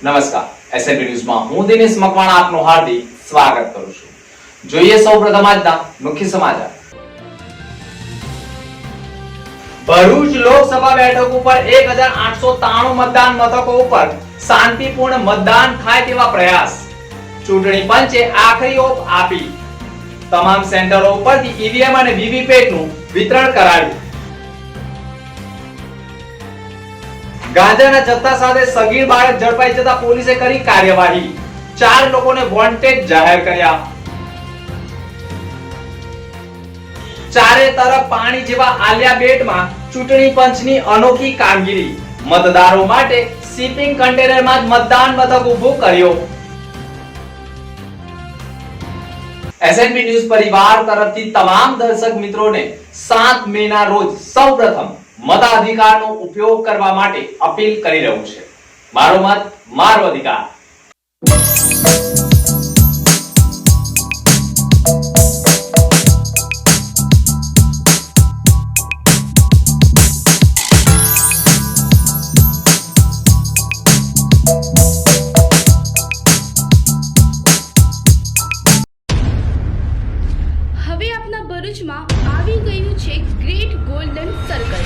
નમસ્કાર, એસએનબી ન્યૂઝમાં હું દિનેશ મકવાણા આપનું હાર્દિક સ્વાગત કરું છું. જોઈએ સૌપ્રથમ આજના મુખ્ય સમાચાર. ભરૂચ લોકસભા બેઠક ઉપર 1893 મતદાન મથકો ઉપર શાંતિપૂર્ણ મતદાન થાય તેવા પ્રયાસ. ચૂંટણી પંચે આખરી ઓપ આપી. તમામ સેન્ટરો ઉપરથી ઈવીએમ અને વીવીપેટનું વિતરણ કરાયું. ગાંજાના જથ્થા સાથે સગીર બાળક ઝડપાઈ જતા પોલીસે કરી કાર્યવાહી. 4 લોકોને વોન્ટેડ જાહેર કર્યા. ચારે તરફ પાણી જેવા આલિયા બેટમાં ચૂંટણી પંચની અનોખી કામગીરી. મતદારો માટે શિપિંગ કન્ટેનરમાં જ મતદાન મથક ઊભું કર્યો. એસએનબી ન્યૂઝ પરિવાર તરફથી તમામ દર્શક મિત્રોને 7 મેના રોજ સૌપ્રથમ મતાધિકારનો ઉપયોગ કરવા માટે અપીલ કરી રહ્યું છે. મારો મત મારો અધિકાર. હવે આપના ભરૂચમાં આવી ગયું છે great golden circle.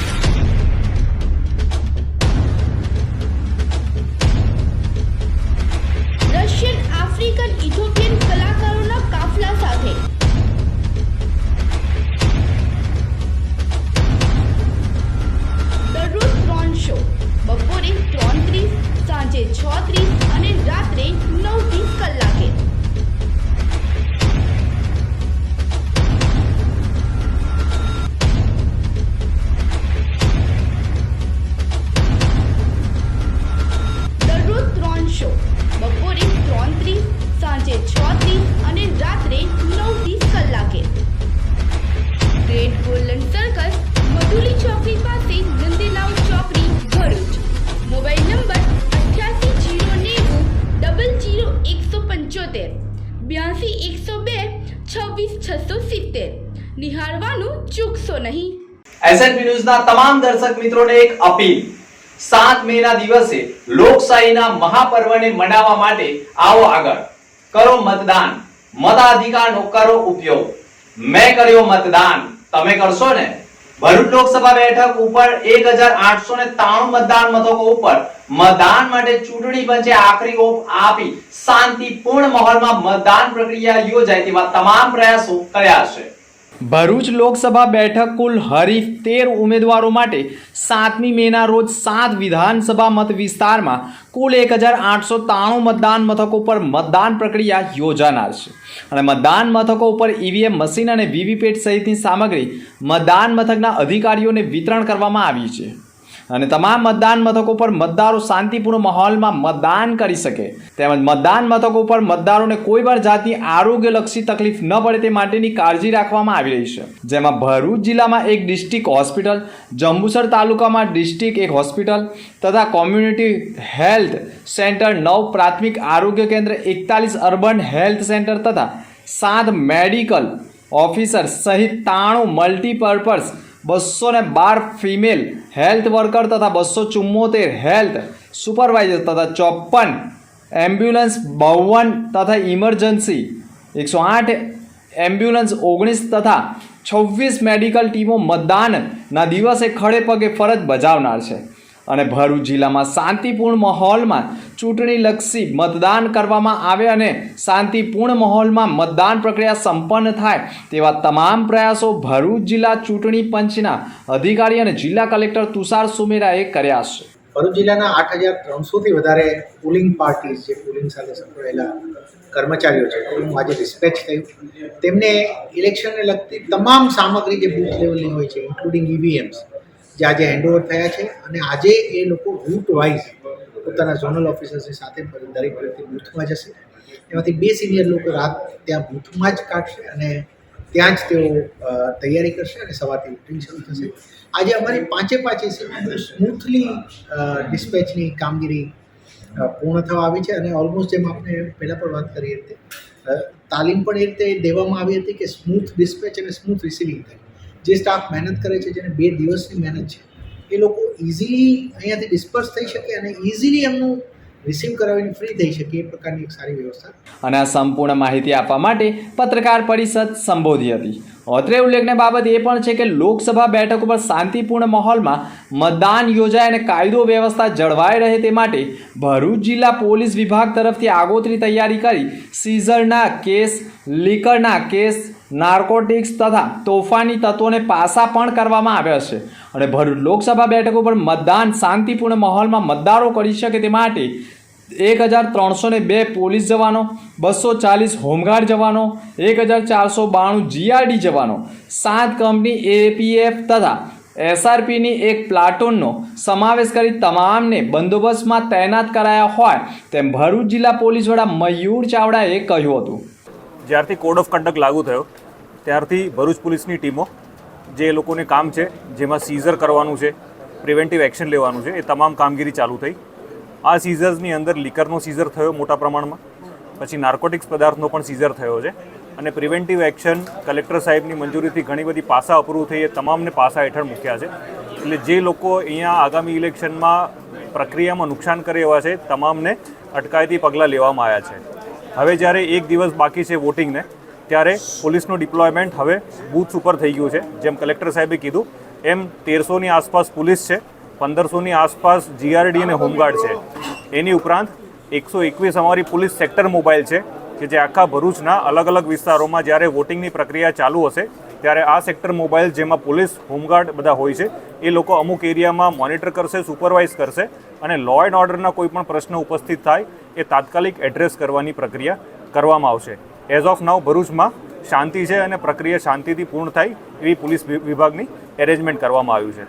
Russian, African, Ethiopian કલાકારોના કાફલા સાથે દરરોજ 3 શો, બપોરે 3:30, સાંજે 6:30 અને રાત્રે 9:30 કલાકે. દરરોજ 3 શો, બપોરે 3:30, સાંજે 6:30 અને રાત્રે 9:30 કલાકે. ગ્રેટ ગોલ્ડન સર્કલ, મધુલી ચોકડી પાસે, નંદીલાલ ચોકડી, ભરૂચ. Mobile number 8809000175 82 102 26 670. નિહાળવાનું ચૂકશો નહીં. એસએનબી ન્યૂઝના તમામ દર્શક મિત્રોને એક અપીલ. 7 મેના દિવસે લોકશાહીના મહાપર્વને મનાવવા માટે આવો આગળ. કરો મતદાન. મતાધિકારનો કરો ઉપયોગ. મેં કર્યો મતદાન, તમે કરશો ને? ભરૂચ લોકસભા બેઠક ઉપર 1893 મતદાન મથકો ઉપર મતદાન માટે ચૂંટણી પંચે આખરી ઓપ આપી શાંતિપૂર્ણ માહોલમાં મતદાન પ્રક્રિયા યોજાય તેવા તમામ પ્રયાસો કર્યા છે. ભરૂચ લોકસભા બેઠક કુલ હરીફ 13 ઉમેદવારો માટે 7મી મેના રોજ 7 વિધાનસભા મત વિસ્તારમાં કુલ 1893 મતદાન મથકો પર મતદાન પ્રક્રિયા યોજાનાર છે. અને મતદાન મથકો ઉપર ઈવીએમ મશીન અને વીવીપેટ સહિતની સામગ્રી મતદાન મથકના અધિકારીઓને વિતરણ કરવામાં આવી છે. અને તમામ મતદાન મથકો પર મતદારો શાંતિપૂર્ણ માહોલમાં મતદાન કરી શકે તેમજ મતદાન મથકો પર મતદારોને કોઈ પણ જાતની આરોગ્યલક્ષી તકલીફ ન પડે તે માટેની કાળજી રાખવામાં આવી રહી છે. જેમાં ભરૂચ જિલ્લામાં એક ડિસ્ટ્રિક્ટ હોસ્પિટલ, જંબુસર તાલુકામાં ડિસ્ટ્રિક્ટ એક હોસ્પિટલ તથા કોમ્યુનિટી હેલ્થ સેન્ટર, 9 પ્રાથમિક આરોગ્ય કેન્દ્ર, 41 અર્બન હેલ્થ સેન્ટર તથા 7 મેડિકલ ઓફિસર સહિત 93 મલ્ટીપર્પઝ 212 ફિમેલ હેલ્થ વર્કર તથા 274 હેલ્થ સુપરવાઇઝર તથા 54 એમ્બ્યુલન્સ 52 તથા ઇમરજન્સી 108 એમ્બ્યુલન્સ 19 તથા 26 મેડિકલ ટીમો મતદાનના દિવસે ખડે પગે ફરજ બજાવનાર છે. અને ભરૂચ જિલ્લામાં શાંતિપૂર્ણ માહોલમાં ચૂંટણીલક્ષી મતદાન કરવામાં આવે અને શાંતિપૂર્ણ માહોલમાં મતદાન પ્રક્રિયા સંપન્ન થાય તેવા તમામ પ્રયાસો ભરૂચ જિલ્લા ચૂંટણી પંચના અધિકારી અને જિલ્લા કલેક્ટર તુષાર સુમેરાએ કર્યા છે. ભરૂચ જિલ્લાના 8,300થી વધારે પોલિંગ પાર્ટીઝ જે પોલિંગ સાથે સંકળાયેલા કર્મચારીઓ છે તેનું આજે ડિસ્પેચ થયું. તેમને ઇલેક્શનને લગતી તમામ સામગ્રી જે બૂથ લેવલની હોય છે ઇન્ક્લુડિંગ ઈવીએમ્સ જે આજે હેન્ડઓવર થયા છે. અને આજે એ લોકો રૂટ વાઇઝ પોતાના ઝોનલ ઓફિસર્સની સાથે દરેક વ્યક્તિ બૂથમાં જશે. એમાંથી 2 સિનિયર લોકો રાત ત્યાં બૂથમાં જ કાઢશે અને ત્યાં જ તેઓ તૈયારી કરશે અને સવારથી વોટિંગ શરૂ થશે. આજે અમારી 5 સ્મૂથલી ડિસ્પેચની કામગીરી પૂર્ણ થવા આવી છે. અને ઓલમોસ્ટ જેમ આપણે પહેલાં પણ વાત કરી હતી તાલીમ પણ એ રીતે દેવામાં આવી હતી કે સ્મૂથ ડિસ્પેચ અને સ્મૂથ રિસીવિંગ થાય. જે સ્ટાફ મહેનત કરે છે, જેને 2 દિવસની મહેનત છે, એ લોકો ઇઝીલી અહીંયાથી ડિસ્પર્સ થઈ શકે અને ઇઝીલી એમનું રિસીવ કરાવીને ફ્રી થઈ શકે એ પ્રકારની એક સારી વ્યવસ્થા. અને આ સંપૂર્ણ માહિતી આપવા માટે પત્રકાર પરિષદ સંબોધી હતી. અત્રે ઉલ્લેખનીય બાબત એ પણ છે કે લોકસભા બેઠક ઉપર શાંતિપૂર્ણ માહોલમાં મતદાન યોજાય અને કાયદો વ્યવસ્થા જળવાઈ રહે તે માટે ભરૂચ જિલ્લા પોલીસ વિભાગ તરફથી આગોતરી તૈયારી કરી સીઝરના કેસ, લીકરના કેસ, નાર્કોટિક્સ તથા તોફાની તત્વોને પાસા પણ કરવામાં આવ્યા છે. અને ભરૂચ લોકસભા બેઠક ઉપર મતદાન શાંતિપૂર્ણ માહોલમાં મતદારો કરી શકે તે માટે 1302 પોલીસ જવાનો, 240 હોમગાર્ડ જવાનો, 1492 જીઆરડી જવાનો, 7 કંપની એપીએફ તથા એસઆરપીની એક પ્લાટૂનનો સમાવેશ કરી તમામને બંદોબસ્તમાં તૈનાત કરાયા હોય તેમ ભરૂચ જિલ્લા પોલીસ વડા મયુર ચાવડાએ કહ્યું હતું. જ્યારથી કોડ ઓફ કન્ડક્ટ લાગુ થયો ત્યારથી ભરૂચ પોલીસની ટીમો જે લોકોને કામ છે, જેમાં સીઝર કરવાનું છે, પ્રિવેન્ટિવ એક્શન લેવાનું છે, એ તમામ કામગીરી ચાલુ થઈ. આ સીઝર્સની અંદર લીકરનો સીઝર થયો મોટા પ્રમાણમાં, પછી નાર્કોટિક્સ પદાર્થનો પણ સીઝર થયો છે અને પ્રિવેન્ટિવ એક્શન કલેક્ટર સાહેબની મંજૂરીથી ઘણી બધી પાસા અપ્રૂવ થઈ, એ તમામને પાસા હેઠળ મૂક્યા છે. એટલે જે લોકો અહીંયા આગામી ઇલેક્શનમાં પ્રક્રિયામાં નુકસાન કરે એવા છે તમામને અટકાયતી પગલાં લેવામાં આવ્યા છે. હવે જ્યારે એક દિવસ બાકી છે વોટિંગને, ત્યારે પોલીસનું ડિપ્લોયમેન્ટ હવે બૂથ્સ ઉપર થઈ ગયું છે. જેમ કલેક્ટર સાહેબે કીધું એમ 1300ની આસપાસ પોલીસ છે, 1500ની આસપાસ જીઆરડી અને હોમગાર્ડ છે. એની ઉપરાંત 121 અમારી પોલીસ સેક્ટર મોબાઈલ છે કે જે આખા ભરૂચના અલગ અલગ વિસ્તારોમાં જ્યારે વોટિંગની પ્રક્રિયા ચાલુ હશે ત્યારે આ સેક્ટર મોબાઈલ, જેમાં પોલીસ, હોમગાર્ડ બધા હોય છે, એ લોકો અમુક એરિયામાં મોનિટર કરશે, સુપરવાઇઝ કરશે અને લો એન્ડ ઓર્ડરના કોઈ પણ પ્રશ્ન ઉપસ્થિત થાય એ તાત્કાલિક એડ્રેસ કરવાની પ્રક્રિયા કરવામાં આવશે. એઝ ઓફ નાઉ ભરૂચમાં શાંતિ છે અને પ્રક્રિયા શાંતિથી પૂર્ણ થાય એવી પોલીસ વિભાગની એરેન્જમેન્ટ કરવામાં આવ્યું છે.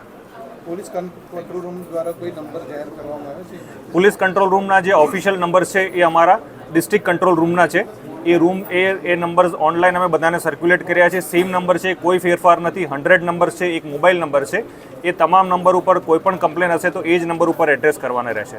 પોલીસ કંટ્રોલ રૂમ દ્વારા કોઈ નંબર જાહેર કરવામાં આવે છે? પોલીસ કંટ્રોલ રૂમના જે ઓફિશિયલ નંબર છે એ અમારા ડિસ્ટ્રિક્ટ કંટ્રોલ રૂમના છે. એ નંબર ઓનલાઈન અમે બધાને સર્ક્યુલેટ કર્યા છે. સેમ નંબર છે, કોઈ ફેરફાર નથી. 100 નંબર છે, એક મોબાઈલ નંબર છે. એ તમામ નંબર ઉપર કોઈ પણ કમ્પ્લેન હશે તો એ જ નંબર ઉપર એડ્રેસ કરવાના રહેશે.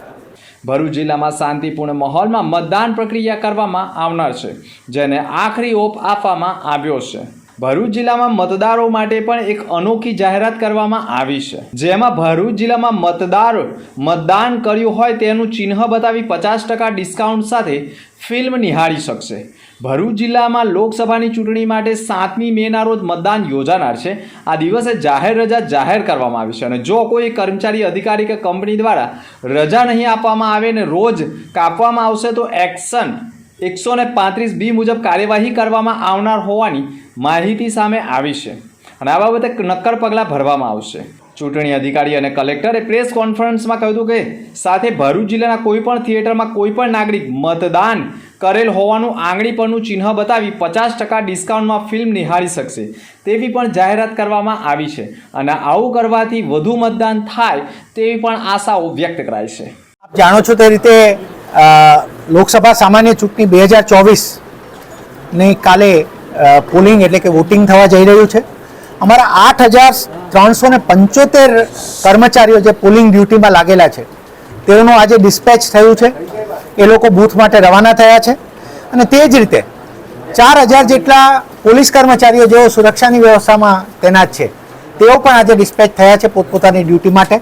ભરૂચ જિલ્લામાં શાંતિપૂર્ણ માહોલમાં મતદાન પ્રક્રિયા કરવામાં આવનાર છે, જેને આખરી ઓપ આપવામાં આવ્યો છે. ભરૂચ જિલ્લામાં મતદારો માટે પણ એક અનોખી જાહેરાત કરવામાં આવી છે, જેમાં ભરૂચ જિલ્લામાં મતદારો મતદાન કર્યું હોય તેનું ચિહ્ન બતાવી 50% ડિસ્કાઉન્ટ સાથે ફિલ્મ નિહાળી શકશે. ભરૂચ જિલ્લામાં લોકસભાની ચૂંટણી માટે 7મી મેના રોજ મતદાન યોજાનાર છે. આ દિવસે જાહેર રજા જાહેર કરવામાં આવી છે અને જો કોઈ કર્મચારી, અધિકારી કે કંપની દ્વારા રજા નહીં આપવામાં આવે અને રોજ કાપવામાં આવશે તો એક્શન 135B મુજબ કાર્યવાહી કરવામાં આવનાર હોવાની માહિતી સામે આવી છે અને આ બાબતે નક્કર પગલાં ભરવામાં આવશે. ચૂંટણી અધિકારી અને કલેક્ટરે પ્રેસ કોન્ફરન્સમાં કહ્યું હતું કે સાથે ભરૂચ જિલ્લાના કોઈપણ થિયેટરમાં કોઈપણ નાગરિક મતદાન કરેલ હોવાનું આંગળી પરનું ચિહ્ન બતાવી 50% ડિસ્કાઉન્ટમાં ફિલ્મ નિહાળી શકશે તેવી પણ જાહેરાત કરવામાં આવી છે અને આવું કરવાથી વધુ મતદાન થાય તેવી પણ આશાઓ વ્યક્ત કરાઈ છે. આપ જાણો છો તે રીતે લોકસભા સામાન્ય ચૂંટણી 2024ની કાલે પોલિંગ એટલે કે વોટિંગ થવા જઈ રહ્યું છે. અમારા 8375 કર્મચારીઓ જે પોલિંગ ડ્યુટીમાં લાગેલા છે તેઓનું આજે ડિસ્પેચ થયું છે. એ લોકો બૂથ માટે રવાના થયા છે અને તે જ રીતે 4000 જેટલા પોલીસ કર્મચારીઓ જેઓ સુરક્ષાની વ્યવસ્થામાં તૈનાત છે તેઓ પણ આજે ડિસ્પેચ થયા છે પોતપોતાની ડ્યુટી માટે.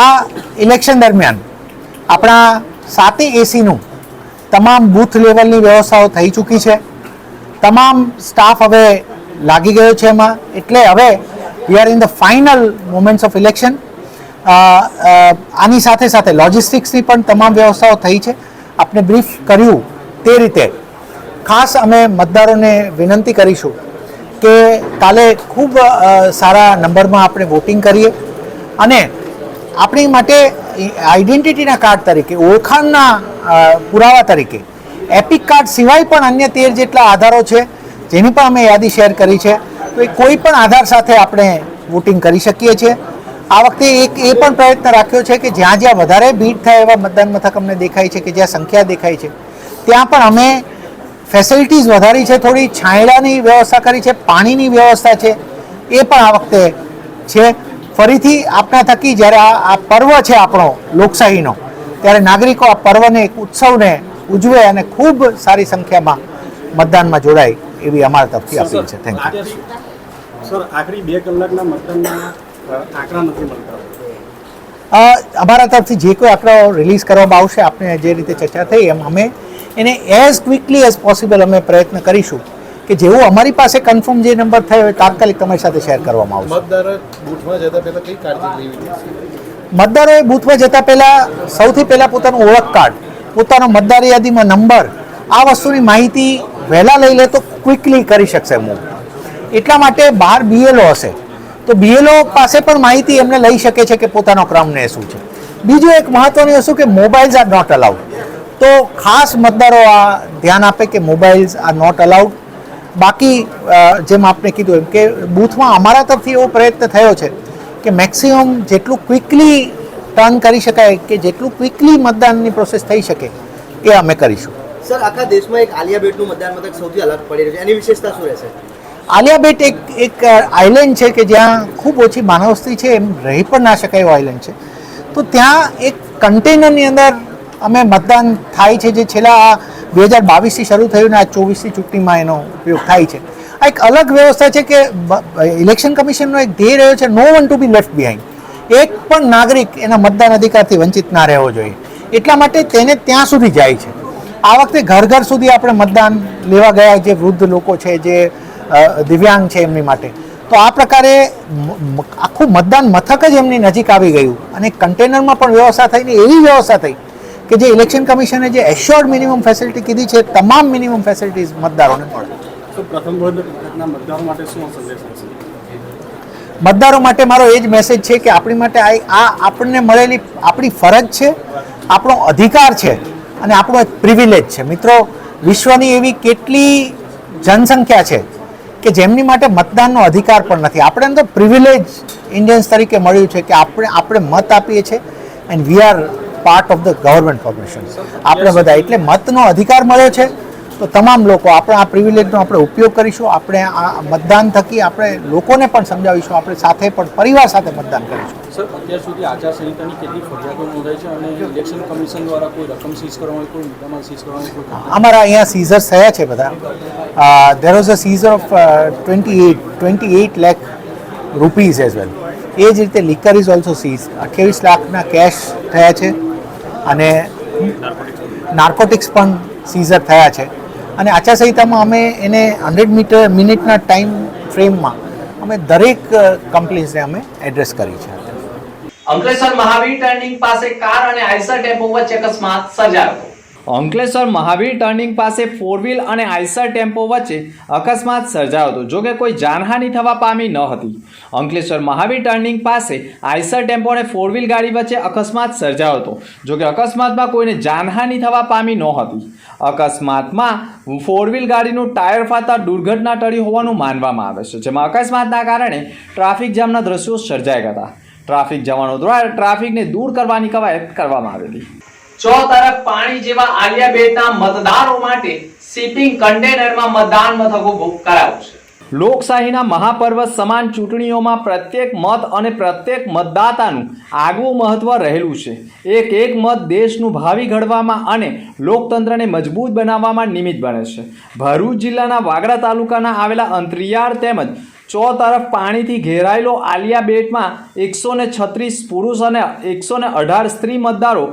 આ ઇલેક્શન દરમિયાન આપણા 7 એસીનું તમામ બૂથ લેવલની વ્યવસ્થાઓ થઈ ચૂકી છે. તમામ સ્ટાફ હવે લાગી ગયો છે એમાં. એટલે હવે we are in the final moments of election. આની સાથે સાથે લોજિસ્ટિક્સની પણ તમામ વ્યવસ્થાઓ થઈ છે. આપણે બ્રીફ કર્યું તે રીતે ખાસ અમે મતદારોને વિનંતી કરીશું કે કાલે ખૂબ સારા નંબરમાં આપણે વોટિંગ કરીએ અને આપણી માટે આઈડેન્ટિટીના કાર્ડ તરીકે, ઓળખાણના પુરાવા તરીકે એપિક કાર્ડ સિવાય પણ અન્ય 13 જેટલા આધારો છે જેની પણ અમે યાદી શેર કરી છે. તો એ કોઈ પણ આધાર સાથે આપણે વોટિંગ કરી શકીએ છીએ. આ વખતે એક એ પણ પ્રયત્ન રાખ્યો છે કે જ્યાં જ્યાં વધારે ભીડ થાય એવા મતદાન મથક અમને દેખાય છે કે જ્યાં સંખ્યા દેખાય છે ત્યાં પણ અમે ફેસિલિટીઝ વધારી છે. થોડી છાંયડાની વ્યવસ્થા કરી છે, પાણીની વ્યવસ્થા છે, એ પણ આ વખતે છે. ફરીથી આપણા થકી જ્યારે આ પર્વ છે આપણો લોકશાહીનો, ત્યારે નાગરિકો આ પર્વને, એક ઉત્સવને ઉજવે અને ખૂબ સારી સંખ્યામાં મતદાનમાં જોડાય એવી અમારા તરફથી અપીલ છે. Thank you. સર, આખરી 2 કલાકના મતદાનના આંકડા નથી મળતા. અમારા તરફથી જે કોઈ આંકડાઓ રિલીઝ કરવામાં આવશે, આપણે જે રીતે ચર્ચા થઈ એમ અમે એને એઝ ક્વિકલી એઝ પોસિબલ અમે પ્રયત્ન કરીશું કે જેવું અમારી પાસે કન્ફર્મ જે નંબર થયો હોય તાત્કાલિક તમારી સાથે શેર કરવામાં આવશે. મતદારો બૂથમાં જતા પહેલા કઈ કાળજી લેવી પડશે? મતદારોએ બૂથમાં જતા પહેલાં સૌથી પહેલાં પોતાનું ઓળખ કાર્ડ, પોતાનો મતદાર યાદીમાં નંબર, આ વસ્તુની માહિતી વહેલા લઈ લે તો ક્વિકલી કરી શકશે મૂવ. એટલા માટે બહાર BLO હશે તો BLO પાસે પણ માહિતી એમને લઈ શકે છે કે પોતાનો ક્રમ ને શું છે. બીજું એક મહત્વની વસ્તુ કે મોબાઈલ્સ આર નોટ અલાઉડ, તો ખાસ મતદારો આ ધ્યાન આપે કે મોબાઈલ્સ આર નોટ અલાઉડ. બાકી જેમ આપણે કીધું એમ કે બૂથમાં અમારા તરફથી એવો પ્રયત્ન થયો છે કે મેક્સિમમ જેટલું ક્વિકલી ટર્ન કરી શકાય કે જેટલું ક્વિકલી મતદાનની પ્રોસેસ થઈ શકે એ અમે કરીશું. સર, આખા દેશમાં એક આલિયા બેટનું મતદાન મથક સૌથી અલગ પડી રહ્યું છે, એની વિશેષતા શું રહેશે? આલિયા બેટ એક આઇલેન્ડ છે કે જ્યાં ખૂબ ઓછી માનવ વસ્તી છે, એમ રહી પણ ના શકાય એવો આઇલેન્ડ છે. તો ત્યાં એક કન્ટેનરની અંદર અમે મતદાન થાય છે, જે છેલ્લા 2022થી શરૂ થયું ને આ 24ની ચૂંટણીમાં એનો ઉપયોગ થાય છે. આ એક અલગ વ્યવસ્થા છે કે ઇલેક્શન કમિશનનો એક ધ્યેય રહ્યો છે no one to be left behind. એક પણ નાગરિક એના મતદાન અધિકારથી વંચિત ના રહેવો જોઈએ, એટલા માટે તેને ત્યાં સુધી જાય છે. આ વખતે ઘર ઘર સુધી આપણે મતદાન લેવા ગયા, જે વૃદ્ધ લોકો છે, જે દિવ્યાંગ છે એમની માટે. તો આ પ્રકારે આખું મતદાન મથક જ એમની નજીક આવી ગયું અને કન્ટેનરમાં પણ વ્યવસ્થા થઈને એવી વ્યવસ્થા થઈ કે જે ઇલેક્શન કમિશને જે એશ્યોર્ડ મિનિમમ ફેસિલિટી કીધી છે તમામ મિનિમમ ફેસિલિટીઝ મતદારોને મળે. તો પ્રથમ વખતના મતદારો માટે શું સંદેશ હશે? મતદારો માટે મારો એ જ મેસેજ છે કે આપણી માટે આ આપણને મળેલી આપણી ફરજ છે, આપણો અધિકાર છે અને આપણો એક પ્રિવિલેજ છે. મિત્રો, વિશ્વની એવી કેટલી જનસંખ્યા છે કે જેમની માટે મતદાનનો અધિકાર પણ નથી. આપણે તો પ્રિવિલેજ ઇન્ડિયન્સ તરીકે મળ્યું છે કે આપણે મત આપીએ છીએ and we are part of the government corporation. આપણે બધા એટલે મતનો અધિકાર મળ્યો છે તો તમામ લોકો આપણે આ પ્રિવિલેજનો આપણે ઉપયોગ કરીશું. આપણે આ મતદાન થકી આપણે લોકોને પણ સમજાવીશું, આપણે સાથે પણ પરિવાર સાથે મતદાન કરીશું. સર, અત્યાર સુધી આચારસંહિતાની કેટલી ફરિયાદો નોંધાઈ છે અને ઇલેક્શન કમિશન દ્વારા કોઈ રકમ સીઝ કરવાની, કોઈ મુદ્દામાલ સીઝ કરવાની કોઈ અમારા અહીંયા સીઝર્સ થયા છે બધા. There was a seizure of 28 lakh rupees as well. એ જ રીતે લિકર ઇઝ ઓલ્સો સીઝ. 28 લાખના કેશ થયા છે અને નાર્કોટિક્સ પણ સીઝર થયા છે. અને આચારસંહિતામાં અમે એને 100 મિનિટના ટાઈમ ફ્રેમમાં અમે દરેક કમ્પ્લેન્ટ્સને અમે એડ્રેસ કરી છે. અંકલેશ્વર મહાવીર ટર્નિંગ પાસે કાર અને આઈસર ટેમ્પો વચ્ચે અકસ્માત સર્જાયો. અંકલેશ્વર મહાવીર ટર્નિંગ પાસે 4 વ્હીલ અને આઈસર ટેમ્પો વચ્ચે અકસ્માત સર્જાયો હતો, જોકે કોઈ જાનહાનિ થવા પામી ન હતી. અંકલેશ્વર મહાવીર ટર્નિંગ પાસે આઈસર ટેમ્પો અને 4 વ્હીલ ગાડી વચ્ચે અકસ્માત સર્જાયો હતો, જોકે અકસ્માતમાં કોઈને જાનહાનિ થવા પામી ન હતી. અકસ્માતમાં 4 વ્હીલ ગાડીનું ટાયર ફાટતા દુર્ઘટના ટળી હોવાનું માનવામાં આવે છે, જેમાં અકસ્માતના કારણે ટ્રાફિક જામના દ્રશ્યો સર્જાયા હતા. ટ્રાફિક જવાનો દ્વારા ટ્રાફિકને દૂર કરવાની કવાયત કરવામાં આવેલી. તરફ પાણી જેવા આલિયા બેટના મતદારો માટે શિપિંગ કન્ટેનરમાં મતદાન મથક ઊભું કરાયું છે. લોકશાહીના મહાપર્વ સમાન ચૂંટણીઓમાં પ્રત્યેક મત અને પ્રત્યેક મતદાતાનું આગવું મહત્વ રહેલું છે. એક મત દેશનું ભાવિ ઘડવામાં અને લોકતંત્રને મજબૂત બનાવવામાં નિમિત્ત બને છે. ભરૂચ જિલ્લાના વાગરા તાલુકાના આવેલા અંતરિયાળ તેમજ તરફ પાણીથી ઘેરાયેલો આલિયા બેટમાં 136 પુરુષ અને 118 સ્ત્રી મતદારો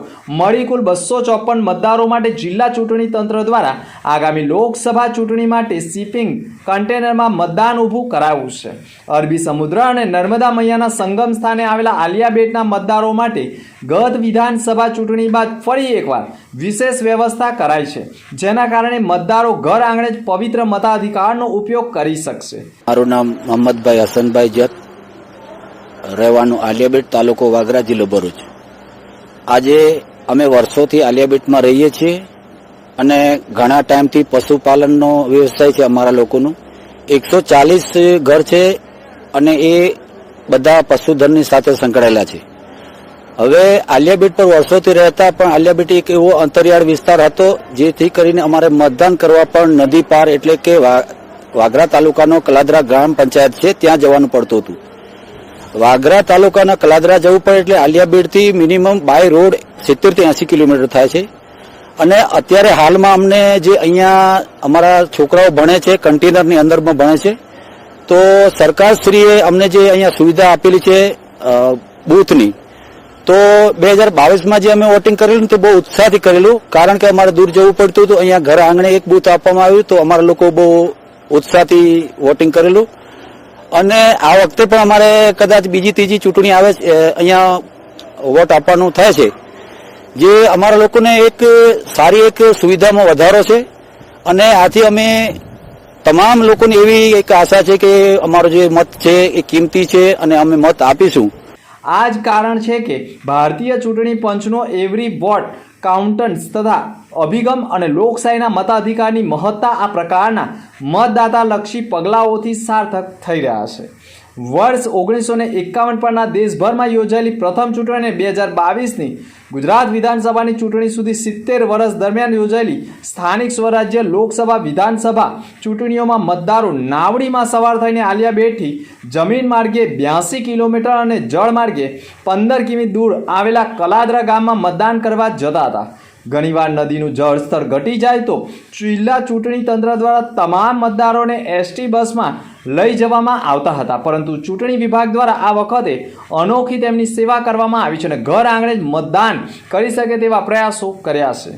મળી કુલ 254 મતદારો માટે જિલ્લા ચૂંટણી તંત્ર દ્વારા આગામી લોકસભા ચૂંટણી માટે શિપિંગ કન્ટેનરમાં મતદાન ઊભું કરાવ્યું છે. અરબી સમુદ્ર અને નર્મદા મૈયાના સંગમ સ્થાને આવેલા આલિયા બેટના મતદારો માટે ગત વિધાનસભા ચૂંટણી બાદ ફરી એકવાર વિશેષ વ્યવસ્થા કરાઈ છે, જેના કારણે મતદારો ઘર આંગણે જ પવિત્ર મતાધિકારનો ઉપયોગ કરી શકશે. મારું નામ મોહમ્મદભાઈ હસનભાઈ જત, રહેવાનું આલિયાબેટ, તાલુકો વાગરા, જિલ્લો ભરૂચ. આજે અમે વર્ષોથી આલિયાબેટમાં રહીએ છીએ અને ઘણા ટાઈમથી પશુપાલનનો વ્યવસાય છે અમારા લોકોનું. 140 ઘર છે અને એ બધા પશુધનની સાથે સંકળાયેલા છે. હવે આલિયાબેટ પર વર્ષોથી રહેતા, પણ આલિયાબેટ એક એવો અંતરિયાળ વિસ્તાર હતો જેથી કરીને અમારે મતદાન કરવા પણ નદી પાર એટલે કે વાગરા તાલુકાનો કલાદરા ગ્રામ પંચાયત છે ત્યાં જવાનું પડતું હતું. વાગરા તાલુકાના કલાદરા જવું પડે એટલે આલિયાબેટથી મિનિમમ બાય રોડ 70 થી 80 કિલોમીટર થાય છે. અને અત્યારે હાલમાં અમને જે અહીંયા અમારા છોકરાઓ ભણે છે કન્ટેનરની અંદરમાં ભણે છે, તો સરકારશ્રીએ અમને જે અહીંયા સુવિધા આપેલી છે બૂથની, તો 2022માં જે અમે વોટિંગ કરેલું તે બહુ ઉત્સાહથી કરેલું, કારણ કે અમારે દૂર જવું પડતું હતું. અહીંયા ઘર આંગણે એક બૂથ આપવામાં આવ્યું, તો અમારા લોકો બહુ ઉત્સાહથી વોટિંગ કરેલું. અને આ વખતે પણ અમારે કદાચ બીજી ત્રીજી ચૂંટણી આવે અહીંયા વોટ આપવાનું થાય છે, જે અમારા લોકોને એક સારી એક સુવિધામાં વધારો છે. અને આથી અમે તમામ લોકોની એવી એક આશા છે કે અમારો જે મત છે એ કિંમતી છે અને અમે મત આપીશું. આ જ કારણ છે કે ભારતીય ચૂંટણી પંચનો એવરી વોટ કાઉન્ટન્સ તથા અભિગમ અને લોકશાહીના મતાધિકારની મહત્તા આ પ્રકારના મતદાતાલક્ષી પગલાઓથી સાર્થક થઈ રહ્યા છે. વર્ષ 1951 પરના દેશભરમાં યોજાયેલી પ્રથમ ચૂંટણી 2022ની ગુજરાત વિધાનસભાની ચૂંટણી સુધી 70 વર્ષ દરમિયાન યોજાયેલી સ્થાનિક સ્વરાજ્ય, લોકસભા, વિધાનસભા ચૂંટણીઓમાં મતદારો નાવડીમાં સવાર થઈને આલિયા બેટથી જમીન માર્ગે 82 કિલોમીટર અને જળ માર્ગે 15 કિમી દૂર આવેલા કલાદરા ગામમાં મતદાન કરવા જતા હતા. ઘણીવાર નદીનું જળસ્તર ઘટી જાય તો જિલ્લા ચૂંટણી તંત્ર દ્વારા તમામ મતદારોને એસટી બસમાં લઈ જવામાં આવતા હતા, પરંતુ ચૂંટણી વિભાગ દ્વારા આ વખતે અનોખી તેમની સેવા કરવામાં આવી છે અને ઘર આંગણે જ મતદાન કરી શકે તેવા પ્રયાસો કર્યા છે.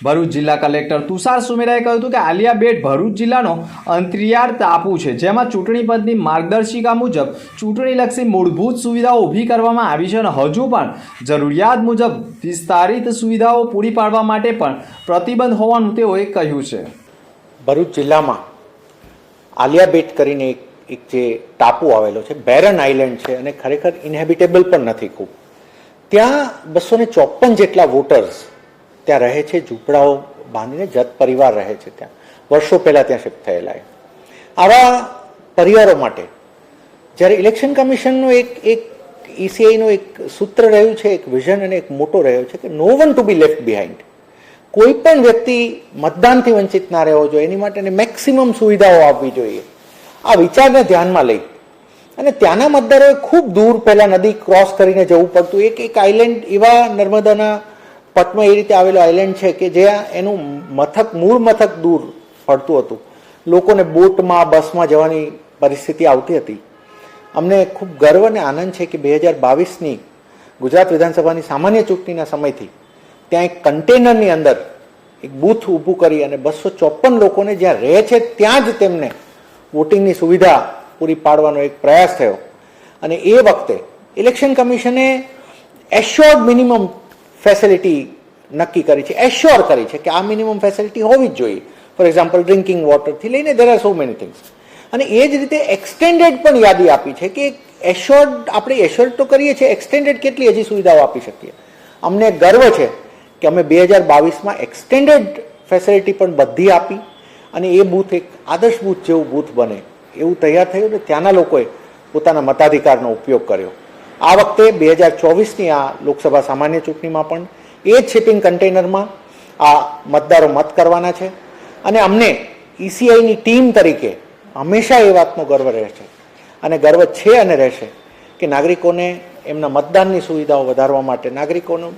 ભરૂચ જિલ્લા કલેક્ટર તુષાર સુમેરાએ કહ્યું હતું કે આલિયા બેટ ભરૂચ જિલ્લાનો અંતરિયાળ ટાપુ છે, જેમાં ચૂંટણી પંચની માર્ગદર્શિકા મુજબ ચૂંટણીલક્ષી મૂળભૂત સુવિધાઓ ઊભી કરવામાં આવી છે અને હજુ પણ જરૂરિયાત મુજબ વિસ્તારિત સુવિધાઓ પૂરી પાડવા માટે પણ પ્રતિબંધ હોવાનું તેઓએ કહ્યું છે. ભરૂચ જિલ્લામાં આલિયા બેટ કરીને એક જે ટાપુ આવેલો છે, બેરન આઇલેન્ડ છે અને ખરેખર ઇનહેબિટેબલ પણ નથી ખૂબ. ત્યાં 254 જેટલા વોટર્સ ત્યાં રહે છે, ઝૂંપડાઓ બાંધીને જત પરિવાર રહે છે. ત્યાં વર્ષો પહેલાં ત્યાં શિફ્ટ થયેલા. આવા પરિવારો માટે જ્યારે ઇલેક્શન કમિશનનું એક ઈસીઆઈનું એક સૂત્ર રહ્યું છે, એક વિઝન અને એક મોટો રહ્યો છે કે no one to be left behind. કોઈ પણ વ્યક્તિ મતદાનથી વંચિત ના રહેવો જોઈએ, એની માટે મેક્સિમમ સુવિધાઓ આપવી જોઈએ. આ વિચારને ધ્યાનમાં લઈ અને ત્યાંના મતદારોએ ખૂબ દૂર પહેલાં નદી ક્રોસ કરીને જવું પડતું. એક આઇલેન્ડ એવા નર્મદાના પટમાં એ રીતે આવેલો આઇલેન્ડ છે કે જ્યાં એનું મૂળ મથક દૂર પડતું હતું. લોકોને બોટમાં, બસમાં જવાની પરિસ્થિતિ આવતી હતી. અમને ખૂબ ગર્વ અને આનંદ છે કે 2022ની ગુજરાત વિધાનસભાની સામાન્ય ચૂંટણીના સમયથી ત્યાં એક કન્ટેનરની અંદર એક બૂથ ઊભું કરી અને 254 લોકોને જ્યાં રહે છે ત્યાં જ તેમને વોટિંગની સુવિધા પૂરી પાડવાનો એક પ્રયાસ થયો. અને એ વખતે ઇલેક્શન કમિશને એશ્યોર્ડ મિનિમમ ફેસિલિટી નક્કી કરી છે, એશ્યોર કરી છે કે આ મિનિમમ ફેસિલિટી હોવી જ જોઈએ. ફોર એક્ઝામ્પલ ડ્રિંકિંગ વોટરથી લઈને there are so many things. અને એ જ રીતે એક્સટેન્ડેડ પણ યાદી આપી છે કે એશ્યોર્ડ આપણે એશ્યોર્ડ તો કરીએ છીએ, એક્સટેન્ડેડ કેટલી હજી સુવિધાઓ આપી શકીએ. અમને ગર્વ છે કે અમે 2022માં એક્સટેન્ડેડ ફેસિલિટી પણ બધી આપી અને એ બૂથ એક આદર્શ બૂથ જેવું બૂથ બને એવું તૈયાર થયું ને ત્યાંના લોકોએ પોતાના મતાધિકારનો ઉપયોગ કર્યો. આ વખતે 2024ની આ લોકસભા સામાન્ય ચૂંટણીમાં પણ એ જ શિપિંગ કન્ટેનરમાં આ મતદારો મત કરવાના છે. અને અમને ઈસીઆઈની ટીમ તરીકે હંમેશા એ વાતનો ગર્વ રહે છે અને ગર્વ છે અને રહેશે કે નાગરિકોને એમના મતદાનની સુવિધાઓ વધારવા માટે, નાગરિકોનું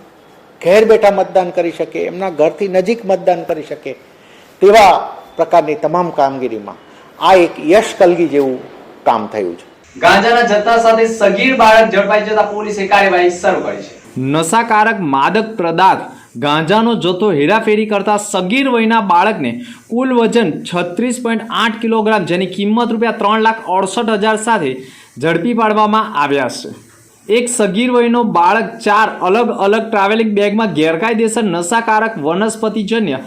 ઘેર બેઠા મતદાન કરી શકે, એમના ઘરથી નજીક મતદાન કરી શકે તેવા પ્રકારની તમામ કામગીરીમાં આ એક યશ કલગી જેવું કામ થયું છે. ગાંજાના જથ્થા સાથે સગીર બાળક ઝડપાઈ જતા પોલીસે કાર્યવાહી શરૂ કરી છે. નશાકારક માદક પદાર્થ ગાંજાનો જથ્થો હેરાફેરી કરતા સગીર વયના બાળકને કુલ વજન 36.8 કિલોગ્રામ, જેની કિંમત ₹3,68,000 સાથે ઝડપી પાડવામાં આવ્યા છે. એક સગીર વયનો બાળક 4 અલગ અલગ ટ્રાવેલિંગ બેગમાં ગેરકાયદેસર નશાકારક વનસ્પતિજન્ય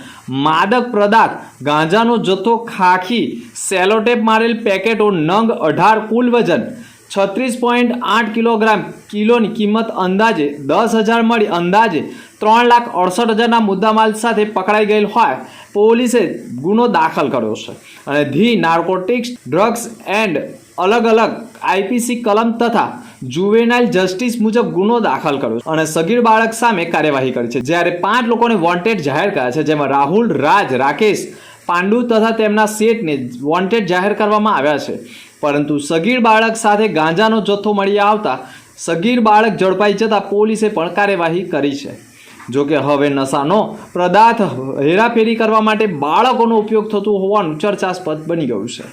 માદક પદાર્થ ગાંજાનો જથ્થો, ખાખી સેલોટેપ મારેલ પેકેટો નંગ 18, કુલ વજન 36.8 કિલોગ્રામ, કિલોની કિંમત અંદાજે 10,000 મળી અંદાજે 3,68,000ના મુદ્દામાલ સાથે પકડાઈ ગયેલ હોય પોલીસે ગુનો દાખલ કર્યો છે અને ધી નાર્કોટિક્સ ડ્રગ્સ એન્ડ અલગ અલગ આઈપીસી કલમ તથા જુવેનાઇલ જસ્ટિસ મુજબ ગુનો દાખલ કર્યો અને સગીર બાળક સામે કાર્યવાહી કરી છે. જ્યારે 5 લોકોને વોન્ટેડ જાહેર કર્યા છે, જેમાં રાહુલ, રાજ, રાકેશ, પાંડુ તથા તેમના શેઠને વોન્ટેડ જાહેર કરવામાં આવ્યા છે. પરંતુ સગીર બાળક સાથે ગાંજાનો જથ્થો મળી આવતા સગીર બાળક ઝડપાઈ જતા પોલીસે પણ કાર્યવાહી કરી છે. જોકે હવે નશાનો પદાર્થ હેરાફેરી કરવા માટે બાળકોનો ઉપયોગ થતો હોવાનું ચર્ચાસ્પદ બની ગયું છે.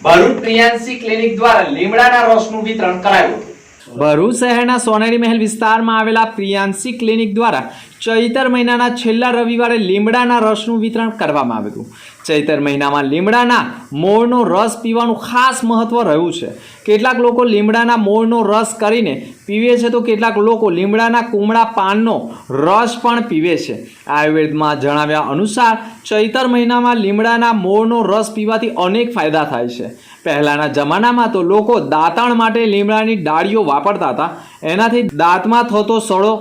ભરૂચ પ્રિયાંશી ક્લિનિક દ્વારા લીમડાના રસનું વિતરણ કરાયું હતું. ભરૂચ શહેરના સોનેરી મહેલ વિસ્તારમાં આવેલા પ્રિયાંશી ક્લિનિક દ્વારા ચૈતર મહિનાના છેલ્લા રવિવારે લીમડાના રસનું વિતરણ કરવામાં આવ્યું હતું. ચૈતર મહિનામાં લીમડાના મોળનો રસ પીવાનું ખાસ મહત્વ રહ્યું છે. કેટલાક લોકો લીમડાના મોળનો રસ કરીને પીવે છે તો કેટલાક લોકો લીમડાના કુમળા પાનનો રસ પણ પીવે છે. આયુર્વેદમાં જણાવ્યા અનુસાર ચૈતર મહિનામાં લીમડાના મોળનો રસ પીવાથી અનેક ફાયદા થાય છે. પહેલાંના જમાનામાં તો લોકો દાંતણ માટે લીમડાની ડાળીઓ વાપરતા હતા. એનાથી દાંતમાં થતો સડો,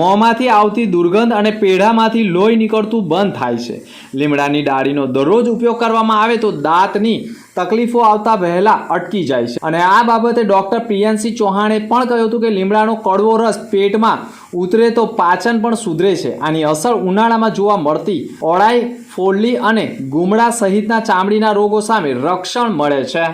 મોંમાંથી આવતી દુર્ગંધ અને પેઢામાંથી લોહી નીકળતું બંધ થાય છે. લીમડાની ડાળીનો દરરોજ ઉપયોગ કરવામાં આવે તો દાંતની તકલીફો આવતા વહેલા અટકી જાય છે. અને આ બાબતે ડૉક્ટર પ્રિયાંશી ચૌહાણે પણ કહ્યું હતું કે લીમડાનો કડવો રસ પેટમાં ઉતરે તો પાચન પણ સુધરે છે. આની અસર ઉનાળામાં જોવા મળતી ઓળાઈ, ફોડલી અને ગુમડા સહિતના ચામડીના રોગો સામે રક્ષણ મળે છે.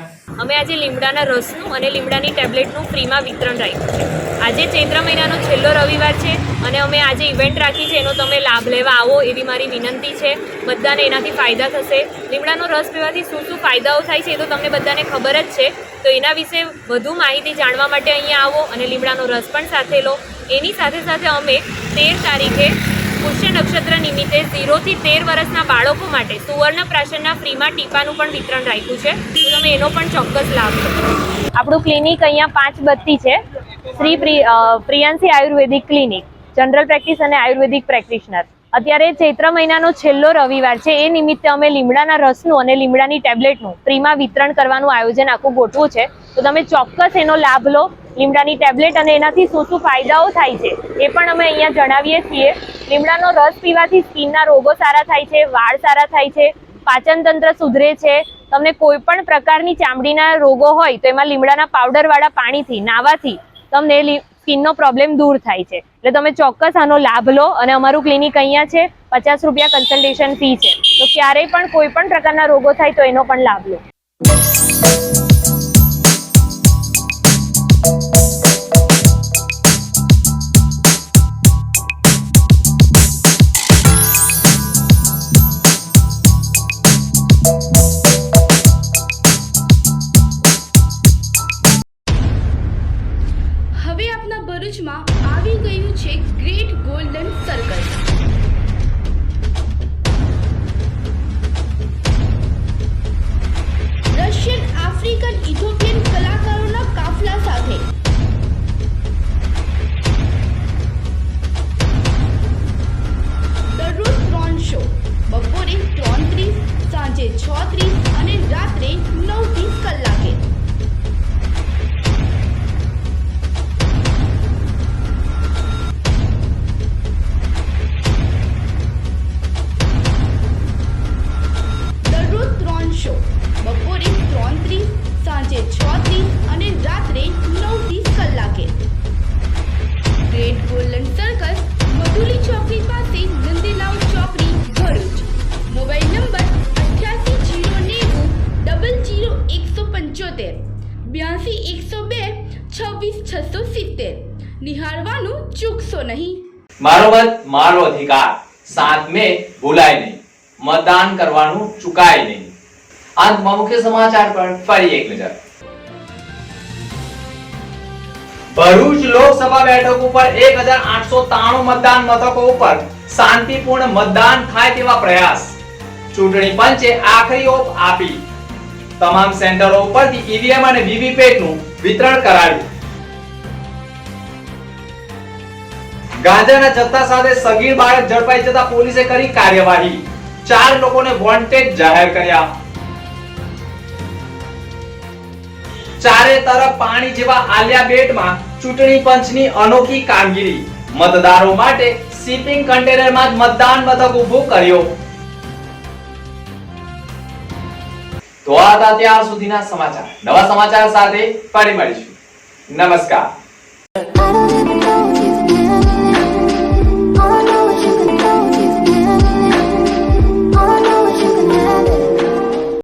અમે આજે લીમડાના રસનું અને લીમડાની ટેબ્લેટનું ફ્રીમાં વિતરણ રાખ્યું છે. આજે ચૈત્ર મહિનાનો છેલ્લો રવિવાર છે અને અમે આજે ઇવેન્ટ રાખી છે, એનો તમે લાભ લેવા આવો એવી મારી વિનંતી છે. બધાને એનાથી ફાયદા થશે. લીમડાનો રસ પીવાથી શું શું ફાયદાઓ થાય છે એ તો તમને બધાને ખબર જ છે. તો એના વિશે વધુ માહિતી જાણવા માટે અહીંયા આવો અને લીમડાનો રસ પણ સાથે લો. એની સાથે સાથે અમે 13 તારીખે પુષ્ય નક્ષત્ર નિમિત્તે 0 થી 13 વર્ષના બાળકો માટે સુવર્ણ પ્રાશનના ફ્રીમાં ટીપાનું પણ વિતરણ રાખ્યું છે. તો તમે એનો પણ ચોક્કસ લાભ લો. આપણું ક્લિનિક અહીંયા 5 બત્તી છે. શ્રી પ્રિયાંશી આયુર્વેદિક ક્લિનિક, જનરલ પ્રેક્ટિસ અને આયુર્વેદિક પ્રેક્ટિશનર. અત્યારે ચૈત્ર મહિનાનો છેલ્લો રવિવાર છે, એ નિમિત્તે અમે લીમડાના રસનું અને લીમડાની ટેબ્લેટનું ફ્રીમાં વિતરણ કરવાનું આયોજન આખું ગોઠવું છે. તો તમે ચોક્કસ એનો લાભ લો. લીમડાની ટેબ્લેટ અને એનાથી શું શું ફાયદાઓ થાય છે એ પણ અમે અહીંયા જણાવીએ છીએ. લીમડાનો રસ પીવાથી સ્કિનના રોગો સારા થાય છે, વાળ સારા થાય છે, પાચન તંત્ર સુધરે છે. તમને કોઈ પણ પ્રકારની ચામડીના રોગો હોય તો એમાં લીમડાના પાવડરવાળા પાણીથી નાવાથી તમને સ્કિનનો પ્રોબ્લેમ દૂર થાય છે. એટલે તમે ચોક્કસ આનો લાભ લો. અને અમારું ક્લિનિક અહીંયા છે, 50 રૂપિયા કન્સલ્ટેશન ફી છે. તો ક્યારેય પણ કોઈ પણ પ્રકારના રોગો થાય તો એનો પણ લાભ લો. હવે આપના ભરૂચમાં આવી ગયું છે great golden circus. Russian, African, Ethiopian કલાકારોના કાફલા સાથે દરરોજ 3 શો, બપોરે 3:30, સાંજે 6:30 અને રાત્રે 9:30 કલાકે. દરરોજ 3 શો, બપોરે 3:30, સાંજે 6:30 અને રાત્રે 9:30 કલાકે. ગ્રેટ ગોલ્ડન સર્કસ, મધુલી ચોકડી પાસે, નંદીલાલ ચોકડી, ભરૂચ. Mobile number 8809000175, 82 102 26 670. નિહાળવાનું ચૂકશો નહીં. મારો મત મારો અધિકાર. 7 મે ભૂલાય નહીં. મતદાન કરવાનું ચૂકાય નહીં. અંતમાં મુખ્ય સમાચાર પર ફરી એક નજર. ભરૂચ લોકસભા બેઠક ઉપર 1893 મતદાન મથકો ઉપર શાંતિપૂર્ણ મતદાન થાય તેવા પ્રયાસ. ચૂંટણી પંચે આખરી ઓપ આપી. તમામ સેન્ટરો ઉપરથી ઈવીએમ અને વીવીપેટનું વિતરણ કરાયું. ગાંજાના જથ્થા સાથે સગીર બાળક ઝડપાઈ જતા પોલીસે કરી કાર્યવાહી. 4 લોકોને વોન્ટેડ જાહેર કર્યા. ચારે તરફ પાણી જેવા આલિયા બેટમાં ચૂંટણી પંચની અનોખી કામગીરી. મતદારો માટે શિપિંગ કન્ટેનરમાં જ મતદાન મથક ઊભું કર્યો. તો આ હતા ત્યાર સુધીના સમાચાર. નવા સમાચાર સાથે ફરી મળીશું. નમસ્કાર.